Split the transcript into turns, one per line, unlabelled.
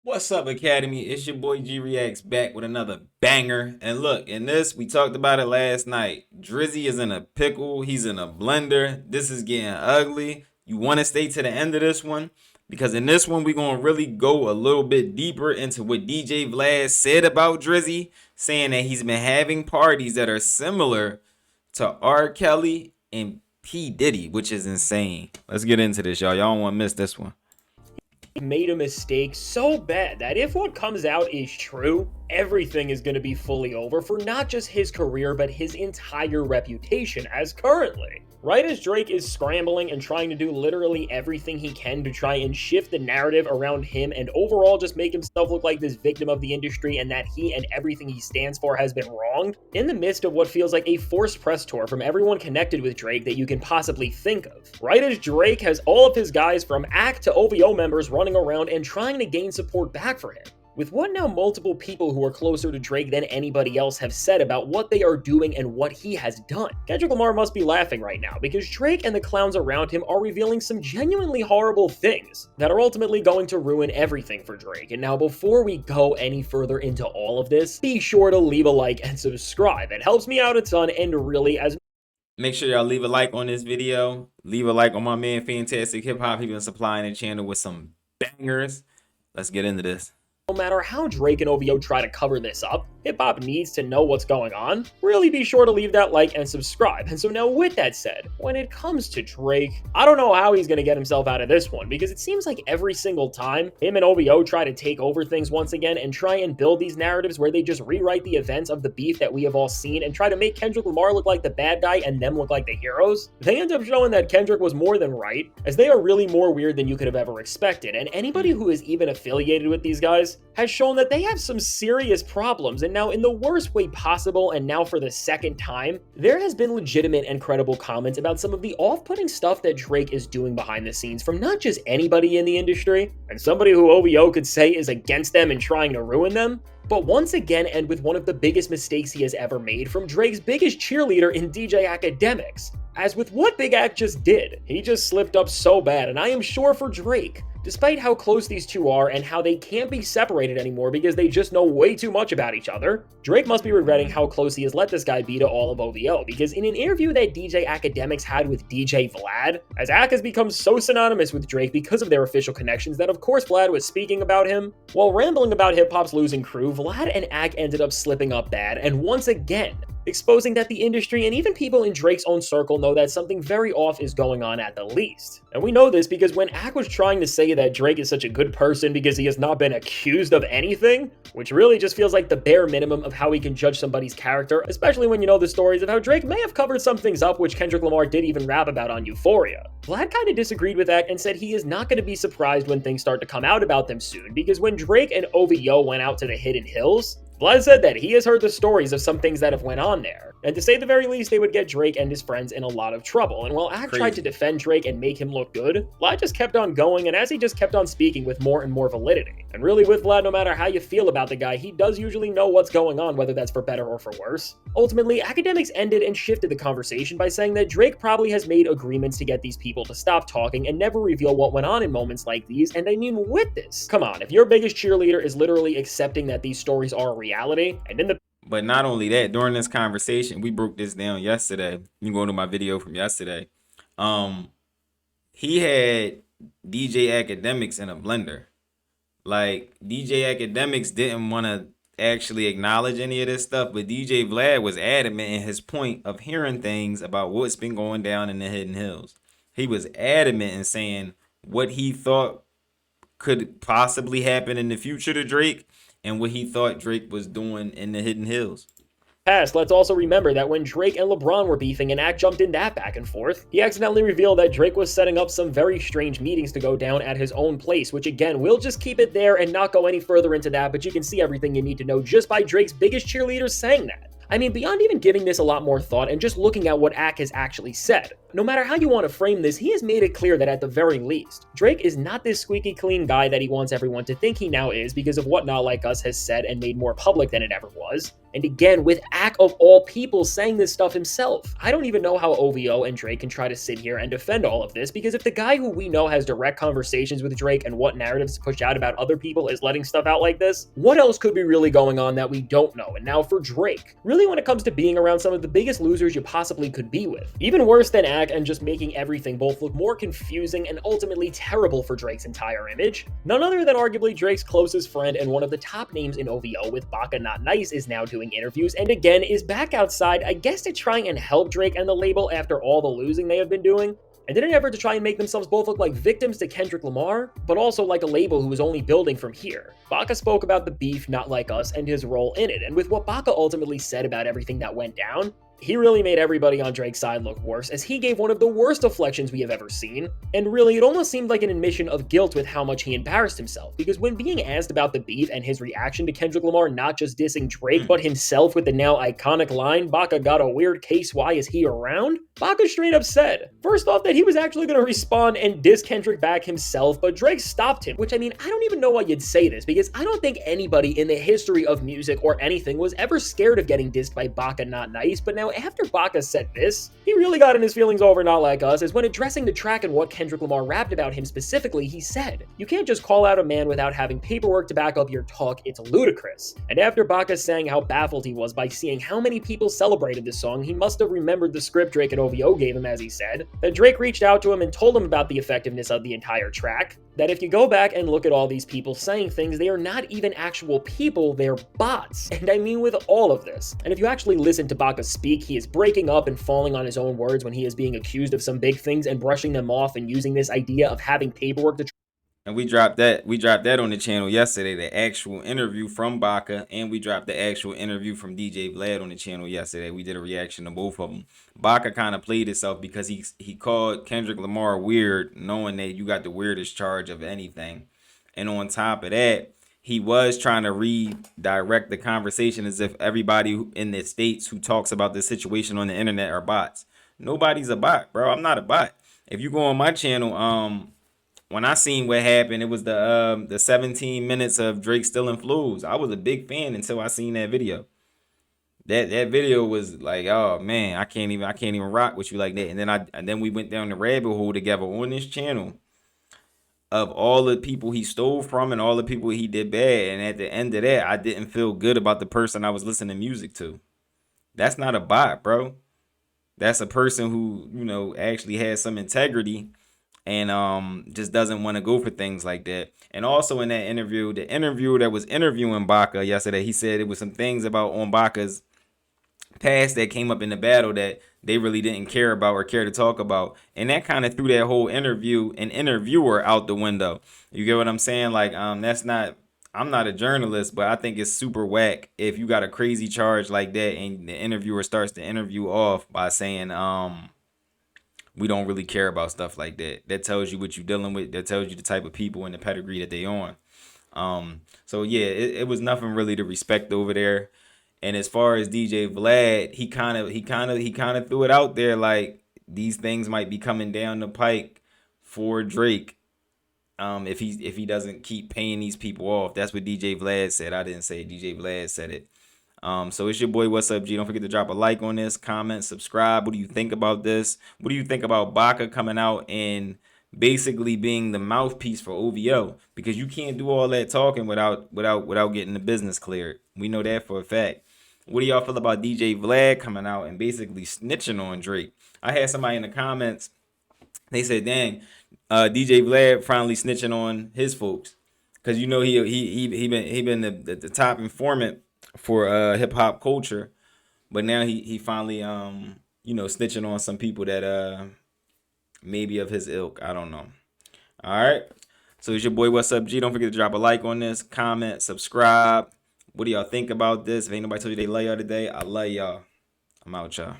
What's up, Academy? It's your boy G Reacts back with another banger. And look, in this, we talked about it last night. Drizzy is in a pickle, he's in a blender. This is getting ugly. You want to stay to the end of this one because in this one, we're going to really go a little bit deeper into what DJ Vlad said about Drizzy, saying that he's been having parties that are similar to R. Kelly and P. Diddy, which is insane. Let's get into this, y'all. Y'all don't want to miss this one.
Made a mistake so bad that if what comes out is true, everything is going to be fully over for not just his career, but his entire reputation as currently. Right as Drake is scrambling and trying to do literally everything he can to try and shift the narrative around him and overall just make himself look like this victim of the industry and that he and everything he stands for has been wronged, in the midst of what feels like a forced press tour from everyone connected with Drake that you can possibly think of. Right as Drake has all of his guys from ACT to OVO members running around and trying to gain support back for him. With what now multiple people who are closer to Drake than anybody else have said about what they are doing and what he has done. Kendrick Lamar must be laughing right now because Drake and the clowns around him are revealing some genuinely horrible things that are ultimately going to ruin everything for Drake. And now before we go any further into all of this, be sure to leave a like and subscribe. It helps me out a ton and really as
Make sure y'all leave a like on this video. Leave a like on my man Fantastic Hip Hop. He been supplying the channel with some bangers. Let's get into this.
no matter how Drake and OVO try to cover this up, hip-hop needs to know what's going on. Really be sure to leave that like and subscribe. And so now with that said, when it comes to Drake, I don't know how he's going to get himself out of this one because it seems like every single time him and OVO try to take over things once again and try and build these narratives where they just rewrite the events of the beef that we have all seen and try to make Kendrick Lamar look like the bad guy and them look like the heroes, they end up showing that Kendrick was more than right, as they are really more weird than you could have ever expected. And anybody who is even affiliated with these guys has shown that they have some serious problems, and now in the worst way possible, and now for the second time, there has been legitimate and credible comments about some of the off-putting stuff that Drake is doing behind the scenes from not just anybody in the industry, and somebody who OVO could say is against them and trying to ruin them, but once again and with one of the biggest mistakes he has ever made from Drake's biggest cheerleader in DJ Akademiks. As with what Big Ak just did, he just slipped up so bad, and I am sure for Drake, despite how close these two are and how they can't be separated anymore because they just know way too much about each other, Drake must be regretting how close he has let this guy be to all of OVO, because in an interview that DJ Akademiks had with DJ Vlad, as Ak has become so synonymous with Drake because of their official connections that of course Vlad was speaking about him, while rambling about hip-hop's losing crew, Vlad and Ak ended up slipping up bad, and once again, exposing that the industry and even people in Drake's own circle know that something very off is going on at the least. And we know this because when Ak was trying to say that Drake is such a good person because he has not been accused of anything, which really just feels like the bare minimum of how we can judge somebody's character, especially when you know the stories of how Drake may have covered some things up which Kendrick Lamar did even rap about on Euphoria. Vlad kind of disagreed with that and said he is not going to be surprised when things start to come out about them soon, because when Drake and OVO went out to the Hidden Hills, Vlad said that he has heard the stories of some things that have went on there, and to say the very least, they would get Drake and his friends in a lot of trouble. And while Ak tried to defend Drake and make him look good, Vlad just kept on going, and as he just kept on speaking with more and more validity. And really with Vlad, no matter how you feel about the guy, he does usually know what's going on, whether that's for better or for worse. Ultimately, Akademiks ended and shifted the conversation by saying that Drake probably has made agreements to get these people to stop talking and never reveal what went on in moments like these, and I mean with this, come on, if your biggest cheerleader is literally accepting that these stories are a reality, and in the
But not only that, during this conversation, we broke this down yesterday. You can go to my video from yesterday. He had DJ Akademiks in a blender. Like, DJ Akademiks didn't want to actually acknowledge any of this stuff, but DJ Vlad was adamant in his point of hearing things about what's been going down in the Hidden Hills. He was adamant in saying what he thought could possibly happen in the future to Drake and what he thought Drake was doing in the Hidden Hills.
past, let's also remember that when Drake and LeBron were beefing and Ak jumped in that back and forth, he accidentally revealed that Drake was setting up some very strange meetings to go down at his own place, which again, we'll just keep it there and not go any further into that, but you can see everything you need to know just by Drake's biggest cheerleaders saying that. I mean, beyond even giving this a lot more thought and just looking at what Ak has actually said. no matter how you want to frame this, he has made it clear that at the very least, Drake is not this squeaky clean guy that he wants everyone to think he now is because of what Not Like Us has said and made more public than it ever was. And again, with Ak of all people saying this stuff himself. I don't even know how OVO and Drake can try to sit here and defend all of this, because if the guy who we know has direct conversations with Drake and what narratives to push out about other people is letting stuff out like this, what else could be really going on that we don't know? And now for Drake, really when it comes to being around some of the biggest losers you possibly could be with. Even worse than Ak and just making everything both look more confusing and ultimately terrible for Drake's entire image, none other than arguably Drake's closest friend and one of the top names in OVO with Baka Not Nice is now doing interviews and again is back outside, I guess to try and help Drake and the label after all the losing they have been doing, and did an effort to try and make themselves both look like victims to Kendrick Lamar, but also like a label who was only building from here. Baka spoke about the beef Not Like Us and his role in it, and with what Baka ultimately said about everything that went down, he really made everybody on Drake's side look worse, as he gave one of the worst deflections we have ever seen, and really it almost seemed like an admission of guilt with how much he embarrassed himself, because when being asked about the beef and his reaction to Kendrick Lamar not just dissing Drake, but himself with the now iconic line, "Baka got a weird case, why is he around?" Baka straight up said, first off, that he was actually going to respond and diss Kendrick back himself, but Drake stopped him, which I mean, I don't even know why you'd say this, because I don't think anybody in the history of music or anything was ever scared of getting dissed by Baka Not Nice, but now after Baka said this, he really got in his feelings over Not Like Us, as when addressing the track and what Kendrick Lamar rapped about him specifically, he said, "You can't just call out a man without having paperwork to back up your talk, it's ludicrous." And after Baka saying how baffled he was by seeing how many people celebrated this song, he must have remembered the script Drake and OVO gave him, as he said, that Drake reached out to him and told him about the effectiveness of the entire track, that if you go back and look at all these people saying things, they are not even actual people, they're bots. And I mean with all of this. And if you actually listen to Baka speak, he is breaking up and falling on his own words when he is being accused of some big things and brushing them off and using this idea of having paperwork to
And we dropped that on the channel yesterday, the actual interview from Baka, and we dropped the actual interview from DJ Vlad on the channel yesterday. We did a reaction to both of them. Baka kind of played itself because he called Kendrick Lamar weird, knowing that you got the weirdest charge of anything. And on top of that, he was trying to redirect the conversation as if everybody in the States who talks about this situation on the internet are bots. Nobody's a bot, bro. I'm not a bot. If you go on my channel, when I seen what happened, it was the 17 minutes of Drake stealing flows. I was a big fan until I seen that video. That video was like, oh man, I can't even rock with you like that. And then we went down the rabbit hole together on this channel of all the people he stole from and all the people he did bad. And at the end of that, I didn't feel good about the person I was listening to music to. That's not a bot, bro. That's a person who, you know, actually has some integrity and just doesn't want to go for things like that. And also in that interview, the interviewer that was interviewing Baka yesterday, he said it was some things about on Baka's past that came up in the battle that they really didn't care about or care to talk about. And that kind of threw that whole interview and interviewer out the window. You get what I'm saying? Like, I'm not a journalist, but I think it's super whack if you got a crazy charge like that and the interviewer starts the interview off by saying, we don't really care about stuff like that. That tells you what you're dealing with. That tells you the type of people and the pedigree that they on. So yeah, it was nothing really to respect over there. And as far as DJ Vlad, he kind of threw it out there like these things might be coming down the pike for Drake. If he doesn't keep paying these people off. That's what DJ Vlad said. I didn't say it. DJ Vlad said it. So it's your boy, What's Up G. Don't forget to drop a like on this, comment, subscribe. What do you think about this? What do you think about Baka coming out and basically being the mouthpiece for OVO? Because you can't do all that talking without getting the business cleared. We know that for a fact. What do y'all feel about DJ Vlad coming out and basically snitching on Drake? I had somebody in the comments, they said, dang, DJ Vlad finally snitching on his folks. Because you know he been the top informant for hip hop culture, but now he finally snitching on some people that maybe of his ilk. I don't know. All right. So it's your boy, What's Up G. Don't forget to drop a like on this, comment, subscribe. What do y'all think about this? If ain't nobody told you they love y'all today, I love y'all. I'm out, y'all.